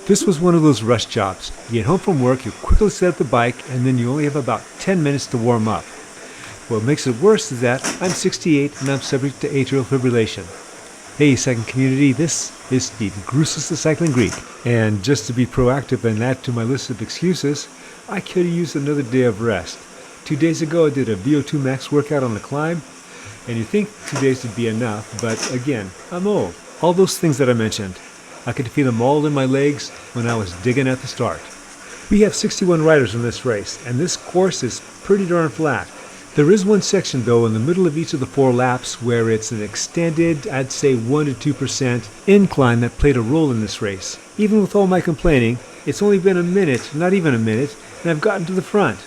This was one of those rush jobs. You get home from work, you quickly set up the bike, and then you only have about 10 minutes to warm up. What makes it worse is that I'm 68 and I'm subject to atrial fibrillation. Hey, cycling community, this is Steve, Grusus the Cycling Greek. And just to be proactive and add to my list of excuses, I could have used another day of rest. 2 days ago I did a VO2 max workout on the climb, and you think 2 days would be enough, but again, I'm old. All those things that I mentioned, I could feel them all in my legs when I was digging at the start. We have 61 riders in this race, and this course is pretty darn flat. There is one section though in the middle of each of the 4 laps where it's an extended, I'd say 1 to 2% incline that played a role in this race. Even with all my complaining, it's only been a minute, not even a minute, and I've gotten to the front.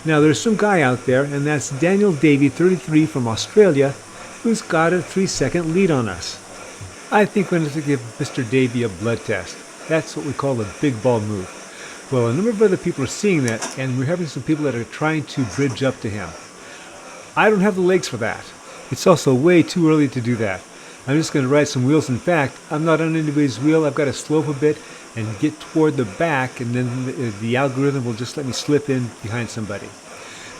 Now there's some guy out there, and that's Daniel Davey, 33 from Australia, who's got a 3-second lead on us. I think we need to give Mr. Davey a blood test. That's what we call a big ball move. Well, a number of other people are seeing that, and we're having some people that are trying to bridge up to him. I don't have the legs for that. It's also way too early to do that. I'm just going to ride some wheels. In fact, I'm not on anybody's wheel. I've got to slope a bit and get toward the back, and then the algorithm will just let me slip in behind somebody.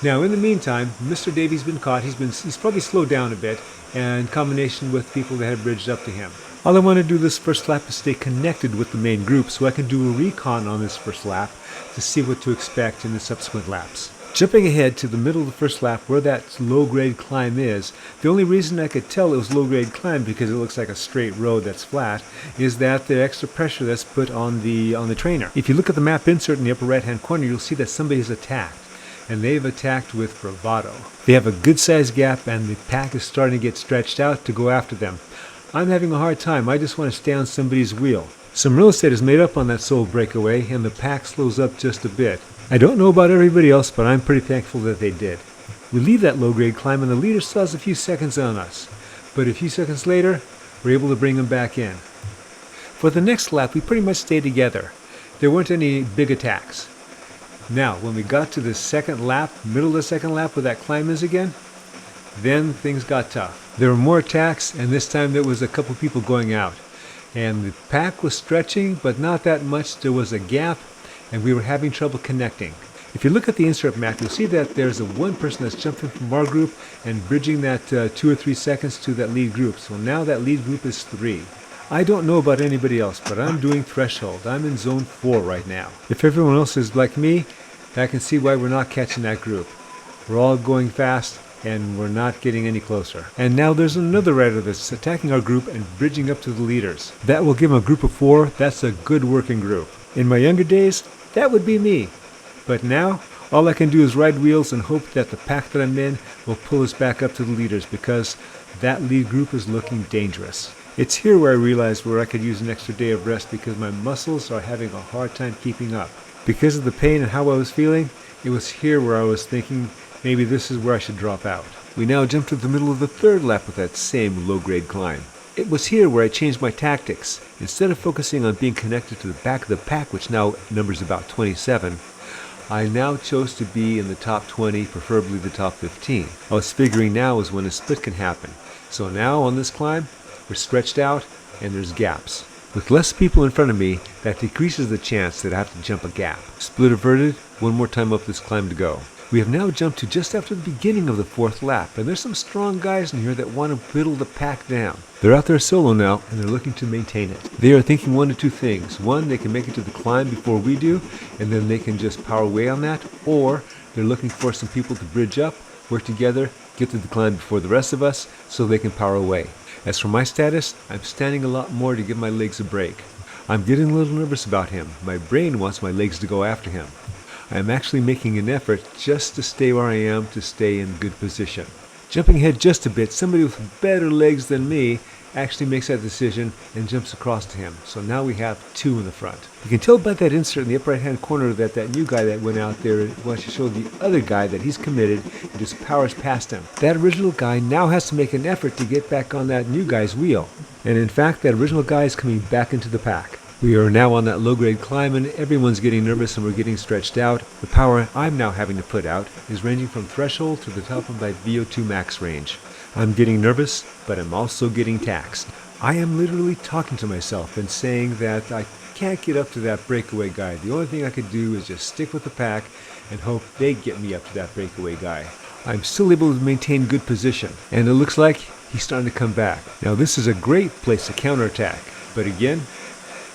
Now, in the meantime, Mr. Davies been caught. He's probably slowed down a bit, and in combination with people that have bridged up to him. All I want to do this first lap is stay connected with the main group so I can do a recon on this first lap to see what to expect in the subsequent laps. Jumping ahead to the middle of the first lap where that low-grade climb is, the only reason I could tell it was low-grade climb because it looks like a straight road that's flat is that the extra pressure that's put on the trainer. If you look at the map insert in the upper right-hand corner, you'll see that somebody's attacked. And they've attacked with bravado. They have a good-sized gap and the pack is starting to get stretched out to go after them. I'm having a hard time. I just want to stay on somebody's wheel. Some real estate is made up on that sole breakaway and the pack slows up just a bit. I don't know about everybody else, but I'm pretty thankful that they did. We leave that low-grade climb and the leader still has a few seconds on us. But a few seconds later, we're able to bring him back in. For the next lap, we pretty much stayed together. There weren't any big attacks. Now, when we got to the second lap, middle of the second lap where that climb is again, then things got tough. There were more attacks, and this time there was a couple people going out. And the pack was stretching, but not that much. There was a gap, and we were having trouble connecting. If you look at the insert map, you'll see that there's one person that's jumping from our group and bridging that 2 or 3 seconds to that lead group. So now that lead group is 3. I don't know about anybody else, but I'm doing threshold. I'm in zone 4 right now. If everyone else is like me, I can see why we're not catching that group. We're all going fast, and we're not getting any closer. And now there's another rider that's attacking our group and bridging up to the leaders. That will give them a group of 4. That's a good working group. In my younger days, that would be me. But now, all I can do is ride wheels and hope that the pack that I'm in will pull us back up to the leaders because that lead group is looking dangerous. It's here where I realized where I could use an extra day of rest because my muscles are having a hard time keeping up. Because of the pain and how I was feeling, it was here where I was thinking maybe this is where I should drop out. We now jump to the middle of the third lap with that same low-grade climb. It was here where I changed my tactics. Instead of focusing on being connected to the back of the pack, which now numbers about 27, I now chose to be in the top 20, preferably the top 15. I was figuring now is when a split can happen. So now on this climb, we're stretched out and there's gaps. With less people in front of me, that decreases the chance that I have to jump a gap. Split averted, one more time up this climb to go. We have now jumped to just after the beginning of the fourth lap, and there's some strong guys in here that want to whittle the pack down. They're out there solo now, and they're looking to maintain it. They are thinking 1 of 2 things. One, they can make it to the climb before we do, and then they can just power away on that, or they're looking for some people to bridge up, work together, get to the climb before the rest of us, so they can power away. As for my status, I'm standing a lot more to give my legs a break. I'm getting a little nervous about him. My brain wants my legs to go after him. I am actually making an effort just to stay where I am, to stay in good position. Jumping ahead just a bit, somebody with better legs than me actually makes that decision and jumps across to him. So now we have 2 in the front. You can tell by that insert in the upper right hand corner that that new guy that went out there wants to show the other guy that he's committed and just powers past him. That original guy now has to make an effort to get back on that new guy's wheel. And in fact, that original guy is coming back into the pack. We are now on that low-grade climb and everyone's getting nervous and we're getting stretched out. The power I'm now having to put out is ranging from threshold to the top of my VO2 max range. I'm getting nervous, but I'm also getting taxed. I am literally talking to myself and saying that I can't get up to that breakaway guy, the only thing I could do is just stick with the pack and hope they get me up to that breakaway guy. I'm still able to maintain good position, and it looks like he's starting to come back. Now this is a great place to counterattack, but again,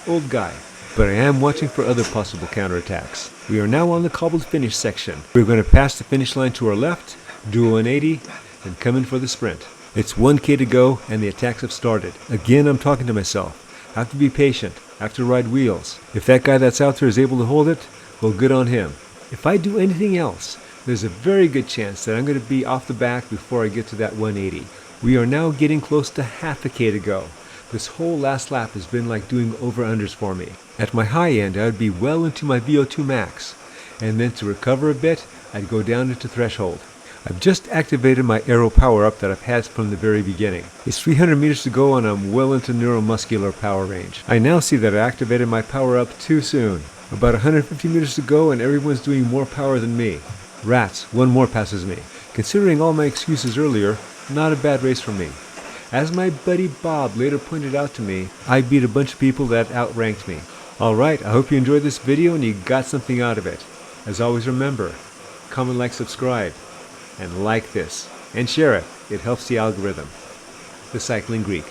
old guy. But I am watching for other possible counterattacks. We are now on the cobbled finish section. We're going to pass the finish line to our left, do a 180, and come in for the sprint. It's 1K to go, and the attacks have started. Again, I'm talking to myself. I have to be patient. I have to ride wheels. If that guy that's out there is able to hold it, well, good on him. If I do anything else, there's a very good chance that I'm going to be off the back before I get to that 180. We are now getting close to half a K to go. This whole last lap has been like doing over-unders for me. At my high end, I would be well into my VO2 max, and then to recover a bit, I'd go down into threshold. I've just activated my aero power-up that I've had from the very beginning. It's 300 meters to go and I'm well into neuromuscular power range. I now see that I activated my power-up too soon. About 150 meters to go and everyone's doing more power than me. Rats, one more passes me. Considering all my excuses earlier, not a bad race for me. As my buddy Bob later pointed out to me, I beat a bunch of people that outranked me. Alright, I hope you enjoyed this video and you got something out of it. As always, remember, comment, like, subscribe, and like this, and share it. It helps the algorithm. The Cycling Greek.